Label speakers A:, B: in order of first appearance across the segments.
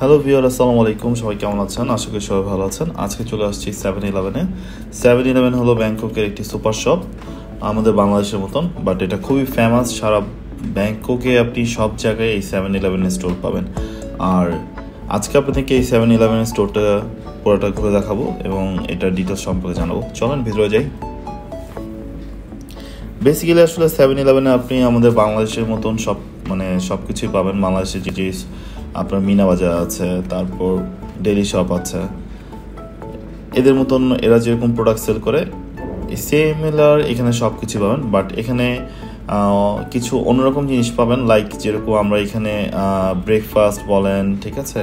A: Hello viewer, আসসালামু আলাইকুম। সবাই কেমন আছেন? আশা করি সবাই ভালো আছেন। আজকে চলে আসছি 7-Eleven-এ। 7-Eleven হলো ব্যাংককের একটি সুপার শপ, আমাদের বাংলাদেশের মতন, বাট এটা খুবই ফেমাস। সারা ব্যাংককে আপনি সব জায়গায় এই 7-Eleven স্টোর পাবেন। আর আজকে আপনাদেরকে এই 7-Eleven স্টোরটা পুরোটা ঘুরে দেখাবো এবং এটার ডিটেলস সম্পর্কে জানাবো। চলেন ভিতরে যাই। বেসিক্যালি আসলে 7-Eleven-এ আপনি আমাদের বাংলাদেশের মতন সব কিছুই পাবেন। বাংলাদেশে যে আপনার মিনা বাজার আছে, তারপর ডেলি শপ আছে, এদের মতন এরা যেরকম প্রোডাক্ট সেল করে সিমিলার এখানে সব কিছু পাবেন। বাট এখানে কিছু অন্যরকম জিনিস পাবেন, লাইক যেরকম আমরা এখানে ব্রেকফাস্ট বলেন, ঠিক আছে,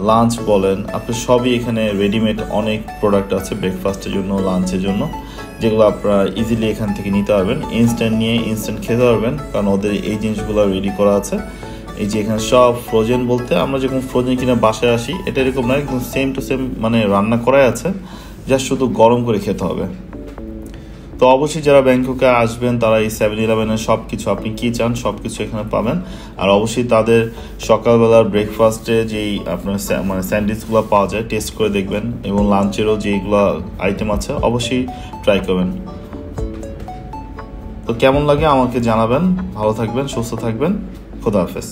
A: লাঞ্চ বলেন, আপনি সবই এখানে রেডিমেড অনেক প্রোডাক্ট আছে ব্রেকফাস্টের জন্য, লাঞ্চের জন্য, যেগুলো আপনারা ইজিলি এখান থেকে নিতে পারবেন। ইনস্ট্যান্ট নিয়ে ইনস্ট্যান্ট খেতে পারবেন, কারণ ওদের এই জিনিসগুলো রেডি করা আছে। এই যে এখানে সব ফ্রোজেন, বলতে আমরা যখন ফ্রোজেন কিনে বাসায় আসি এটা এরকম না, একদম সেম টু সেম, মানে রান্না করাই আছে, জাস্ট শুধু গরম করে খেতে হবে। তো অবশ্যই যারা ব্যাংককে আসবেন তারা এই 7-Eleven-এর সব কিছু, আপনি কী চান সব কিছু এখানে পাবেন। আর অবশ্যই তাদের সকালবেলার ব্রেকফাস্টে যেই আপনার স্যান্ডউইচগুলো পাওয়া যায় টেস্ট করে দেখবেন, এবং লাঞ্চেরও যেইগুলো আইটেম আছে অবশ্যই ট্রাই করবেন। তো কেমন লাগে আমাকে জানাবেন। ভালো থাকবেন, সুস্থ থাকবেন। খোদা হাফেজ।